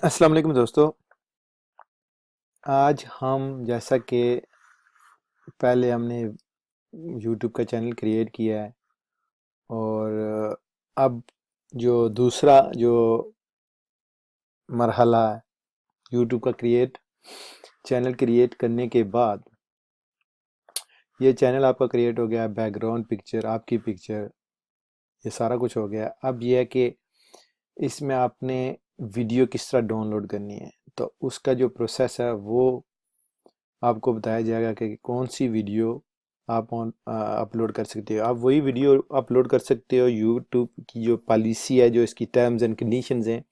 अस्सलाम वालेकुम दोस्तों। आज हम जैसा कि पहले हमने यूट्यूब का चैनल क्रिएट किया है और अब जो दूसरा जो मरहला है यूट्यूब का चैनल क्रिएट करने के बाद ये चैनल आपका क्रिएट हो गया, बैकग्राउंड पिक्चर, आपकी पिक्चर, ये सारा कुछ हो गया। अब ये है कि इसमें आपने वीडियो किस तरह डाउनलोड करनी है, तो उसका जो प्रोसेस है वो आपको बताया जाएगा कि कौन सी वीडियो आप अपलोड कर सकते हो। आप वही वीडियो अपलोड कर सकते हो। यूट्यूब की जो पॉलिसी है, जो इसकी टर्म्स एंड कंडीशंस हैं,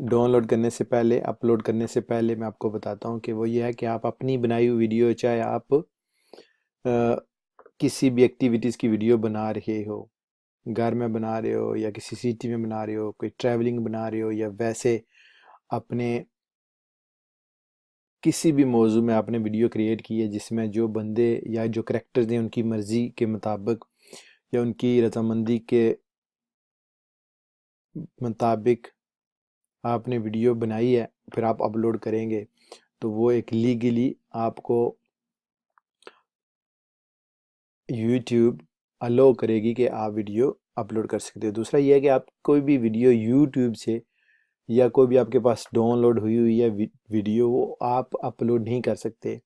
डाउनलोड करने से पहले, अपलोड करने से पहले मैं आपको बताता हूँ कि वो ये है कि आप अपनी बनाई हुई वीडियो, चाहे आप किसी भी एक्टिविटीज़ की वीडियो बना रहे हो, घर में बना रहे हो या किसी सिटी में बना रहे हो, कोई ट्रैवलिंग बना रहे हो, या वैसे अपने किसी भी मौजू में आपने वीडियो क्रिएट की है जिसमें जो बंदे या जो करेक्टर्स हैं उनकी मर्ज़ी के मुताबिक या उनकी रजामंदी के मुताबिक आपने वीडियो बनाई है, फिर आप अपलोड करेंगे तो वो एक लीगली आपको यूट्यूब अलो करेगी कि आप वीडियो अपलोड कर सकते हो। दूसरा ये है कि आप कोई भी वीडियो यूट्यूब से या कोई भी आपके पास डाउनलोड हुई हुई है वीडियो, वो आप अपलोड नहीं कर सकते।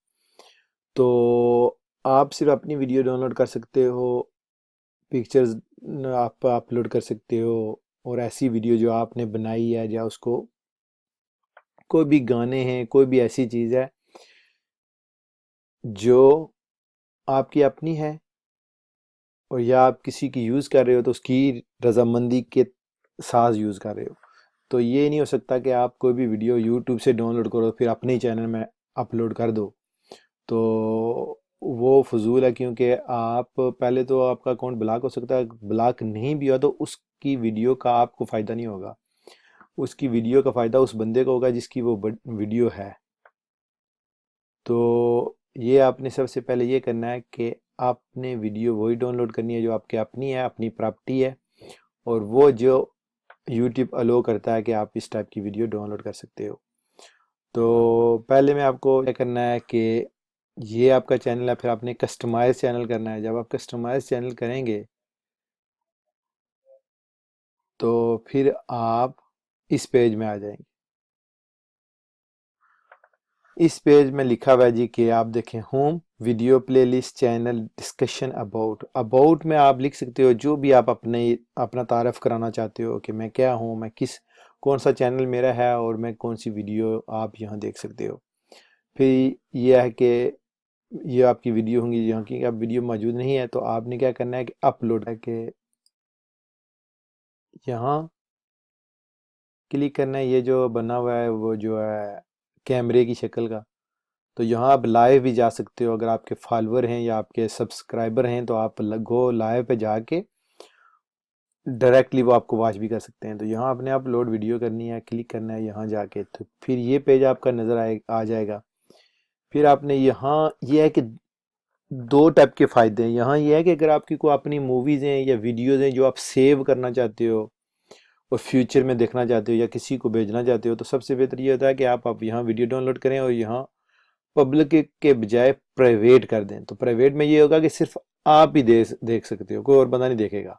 तो आप सिर्फ अपनी वीडियो डाउनलोड कर सकते हो, पिक्चर्स आप अपलोड कर सकते हो, और ऐसी वीडियो जो आपने बनाई है, या उसको कोई भी गाने हैं, कोई भी ऐसी चीज़ है जो आपकी अपनी है और या आप किसी की यूज़ कर रहे हो तो उसकी रजामंदी के साथ यूज़ कर रहे हो। तो ये नहीं हो सकता कि आप कोई भी वीडियो यूट्यूब से डाउनलोड करो फिर अपने ही चैनल में अपलोड कर दो। तो वो फजूल है, क्योंकि आप पहले तो आपका अकाउंट ब्लॉक हो सकता है, ब्लॉक नहीं भी हुआ तो उसकी वीडियो का आपको फ़ायदा नहीं होगा। उसकी वीडियो का फ़ायदा उस बंदे को होगा जिसकी वो वीडियो है। तो ये आपने सबसे पहले ये करना है कि आपने वीडियो वही डाउनलोड करनी है जो आपके अपनी है, अपनी प्रॉपर्टी है, और वो जो यूट्यूब अलो करता है कि आप इस टाइप की वीडियो डाउनलोड कर सकते हो। तो पहले में आपको क्या करना है कि ये आपका चैनल है, फिर आपने कस्टमाइज चैनल करना है। जब आप कस्टमाइज चैनल करेंगे तो फिर आप इस पेज में आ जाएंगे। इस पेज में लिखा हुआ है जी कि आप देखें, home, video, playlist, channel, discussion, about. About में आप लिख सकते हो जो भी आप अपना तारफ़ कराना चाहते हो कि मैं क्या हूँ, मैं किस कौन सा चैनल मेरा है और मैं कौन सी वीडियो आप यहाँ देख सकते हो। फिर यह है कि ये आपकी वीडियो होंगी, यहाँ की अब वीडियो मौजूद नहीं है तो आपने क्या करना है कि अपलोड है कि यहाँ क्लिक करना है। ये जो बना हुआ है वो जो है कैमरे की शक्ल का, तो यहाँ आप लाइव भी जा सकते हो। अगर आपके फॉलोअर हैं या आपके सब्सक्राइबर हैं तो आप गो लाइव पे जाके डायरेक्टली वो आपको वॉच भी कर सकते हैं। तो यहाँ आपने अपलोड वीडियो करनी है, क्लिक करना है यहाँ जाके, तो फिर ये पेज आपका नज़र आ जाएगा। फिर आपने यहाँ ये है कि दो टाइप के फ़ायदे हैं। यहाँ ये है कि अगर आपकी कोई अपनी मूवीज़ हैं या वीडियोज़ हैं जो आप सेव करना चाहते हो और फ्यूचर में देखना चाहते हो या किसी को भेजना चाहते हो, तो सबसे बेहतर ये होता है कि आप यहाँ वीडियो डाउनलोड करें और यहाँ पब्लिक के बजाय प्राइवेट कर दें। तो प्राइवेट में ये होगा कि सिर्फ आप ही देख सकते हो, कोई और बंदा नहीं देखेगा।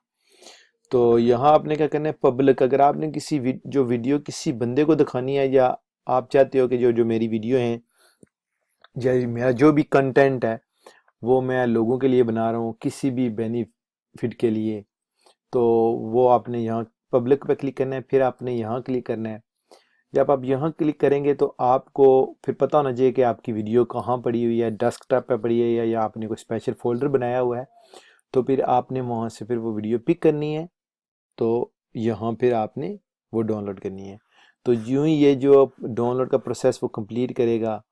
तो यहाँ आपने क्या करना है, पब्लिक, अगर आपने जो वीडियो किसी बंदे को दिखानी है, या आप चाहते हो कि जो जो मेरी वीडियो है या मेरा जो भी कंटेंट है वो मैं लोगों के लिए बना रहा हूँ किसी भी बेनिफिट के लिए, तो वो आपने यहाँ पब्लिक पे क्लिक करना है। फिर आपने यहाँ क्लिक करना है। जब आप यहाँ क्लिक करेंगे तो आपको फिर पता होना चाहिए कि आपकी वीडियो कहाँ पड़ी हुई है, डेस्कटॉप पे पड़ी है या आपने कोई स्पेशल फोल्डर बनाया हुआ है। तो फिर आपने वहाँ से फिर वो वीडियो पिक करनी है, तो यहाँ फिर आपने वो डाउनलोड करनी है। तो यूं ही ये जो डाउनलोड का प्रोसेस वो कंप्लीट करेगा,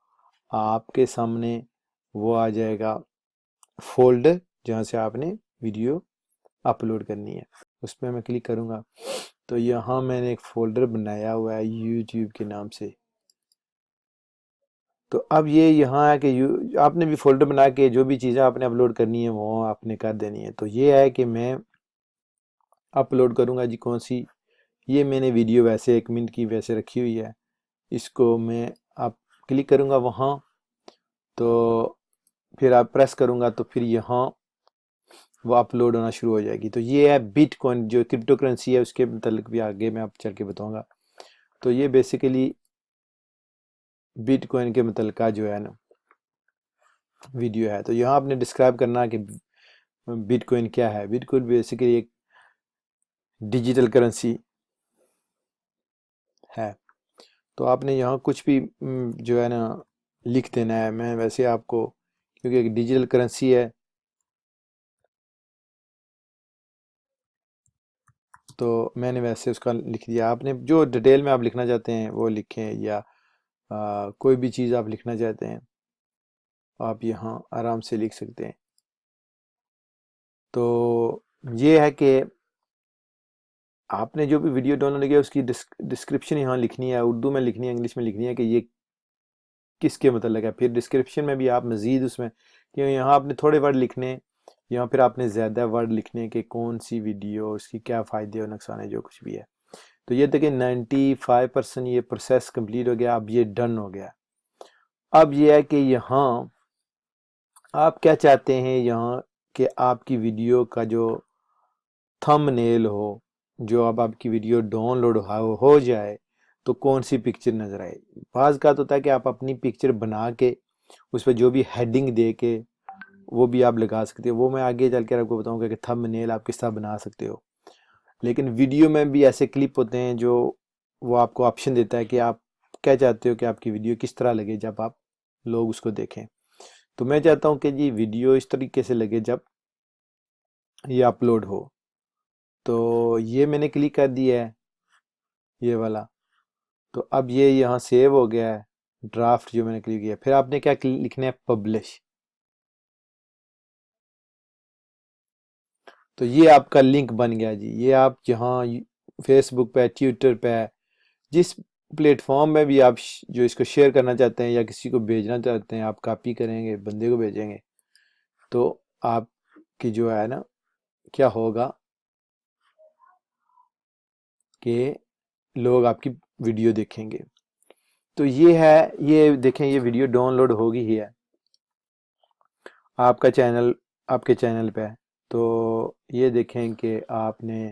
आपके सामने वो आ जाएगा फोल्डर जहाँ से आपने वीडियो अपलोड करनी है। उस पर मैं क्लिक करूँगा तो यहाँ मैंने एक फ़ोल्डर बनाया हुआ है यूट्यूब के नाम से। तो अब ये यहाँ है कि आपने भी फ़ोल्डर बना के जो भी चीज़ें आपने अपलोड करनी है वो आपने कर देनी है। तो ये है कि मैं अपलोड करूँगा जी कौन सी ये मैंने वीडियो वैसे 1 मिनट की वैसे रखी हुई है, इसको मैं आप क्लिक करूँगा वहाँ, तो फिर आप प्रेस करूँगा तो फिर यहाँ वो अपलोड होना शुरू हो जाएगी। तो ये है बिटकॉइन, जो क्रिप्टो करेंसी है, उसके मतलब भी आगे मैं आप चल के बताऊँगा। तो ये बेसिकली बिटकॉइन के मतलब का जो है ना वीडियो है। तो यहाँ आपने डिस्क्राइब करना है कि बिटकॉइन क्या है। बिटकॉइन बेसिकली एक डिजिटल करेंसी है। तो आपने यहाँ कुछ भी जो है ना लिख देना है। मैं वैसे आपको, क्योंकि एक डिजिटल करेंसी है, तो मैंने वैसे उसका लिख दिया। आपने जो डिटेल में आप लिखना चाहते हैं वो लिखें, या कोई भी चीज़ आप लिखना चाहते हैं आप यहाँ आराम से लिख सकते हैं। तो ये है कि आपने जो भी वीडियो डाउनलोड किया उसकी डिस्क्रिप्शन यहाँ लिखनी है, उर्दू में लिखनी है, इंग्लिश में लिखनी है कि ये किसके मतलब है। फिर डिस्क्रिप्शन में भी आप मज़ीद उसमें, क्योंकि यहाँ आपने थोड़े वर्ड लिखने, यहाँ फिर आपने ज़्यादा वर्ड लिखने कि कौन सी वीडियो, उसकी क्या फ़ायदे और नुकसान है, जो कुछ भी है। तो ये देखिए 95% ये प्रोसेस कंप्लीट हो गया। अब ये डन हो गया। अब ये है कि यहाँ आप क्या चाहते हैं, यहाँ कि आपकी वीडियो का जो थंबनेल हो, जो अब आपकी वीडियो डाउनलोड हो जाए तो कौन सी पिक्चर नज़र आए। बाज़ का तो होता है कि आप अपनी पिक्चर बना के उस पर जो भी हेडिंग दे के वो भी आप लगा सकते हो। वो मैं आगे चल कर आपको बताऊंगा कि थंबनेल आप किस तरह बना सकते हो। लेकिन वीडियो में भी ऐसे क्लिप होते हैं जो वो आपको ऑप्शन देता है कि आप क्या चाहते हो कि आपकी वीडियो किस तरह लगे जब आप लोग उसको देखें। तो मैं चाहता हूँ कि जी वीडियो इस तरीके से लगे जब ये अपलोड हो। तो ये मैंने क्लिक कर दिया है, ये वाला। तो अब ये यहाँ सेव हो गया है, ड्राफ्ट जो मैंने क्लिक किया। फिर आपने क्या लिखना है, पब्लिश। तो ये आपका लिंक बन गया जी। ये आप जहाँ फेसबुक पे, ट्विटर पे, जिस प्लेटफॉर्म में भी आप जो इसको शेयर करना चाहते हैं या किसी को भेजना चाहते हैं, आप कॉपी करेंगे, बंदे को भेजेंगे, तो आपकी जो है ना क्या होगा कि लोग आपकी वीडियो देखेंगे। तो ये है, ये देखें, ये वीडियो डाउनलोड होगी ही है आपका चैनल, आपके चैनल पे। तो ये देखें कि आपने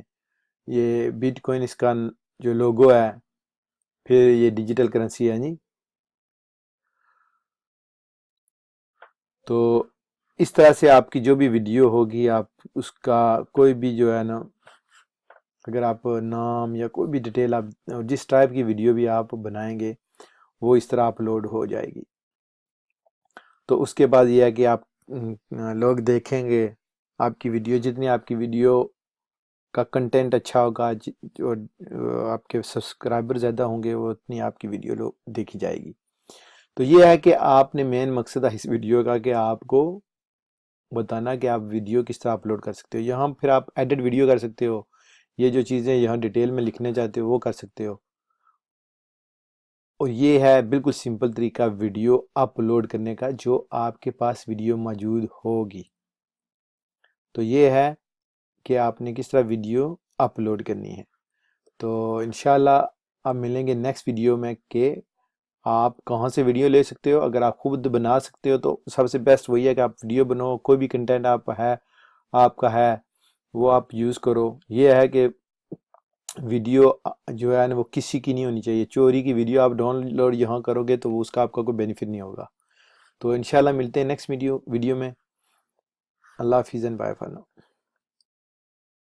ये बिटकॉइन, इसका जो लोगो है, फिर ये डिजिटल करेंसी है जी। तो इस तरह से आपकी जो भी वीडियो होगी, आप उसका कोई भी जो है ना, अगर आप नाम या कोई भी डिटेल, आप जिस टाइप की वीडियो भी आप बनाएंगे वो इस तरह अपलोड हो जाएगी। तो उसके बाद ये है कि आप लोग देखेंगे आपकी वीडियो, जितनी आपकी वीडियो का कंटेंट अच्छा होगा, जो आपके सब्सक्राइबर ज़्यादा होंगे, वो उतनी आपकी वीडियो लोग देखी जाएगी। तो ये है कि आपने, मेन मकसद है इस वीडियो का कि आपको बताना कि आप वीडियो किस तरह अपलोड कर सकते हो। यहाँ फिर आप एडिट वीडियो कर सकते हो, ये जो चीज़ें यहाँ डिटेल में लिखने चाहते हो वो कर सकते हो। और ये है बिल्कुल सिंपल तरीका वीडियो अपलोड करने का, जो आपके पास वीडियो मौजूद होगी। तो ये है कि आपने किस तरह वीडियो अपलोड करनी है। तो इंशाल्लाह आप मिलेंगे नेक्स्ट वीडियो में कि आप कहाँ से वीडियो ले सकते हो। अगर आप खुद बना सकते हो तो सबसे बेस्ट वही है कि आप वीडियो बनाओ, कोई भी कंटेंट आपका है वो आप यूज़ करो। ये है कि वीडियो जो है ना वो किसी की नहीं होनी चाहिए। चोरी की वीडियो आप डाउनलोड यहाँ करोगे तो वो उसका आपका कोई बेनिफिट नहीं होगा। तो इंशाल्लाह मिलते हैं नेक्स्ट वीडियो में। अल्लाह हाफिज़ एंड बाय फॉर नाउ।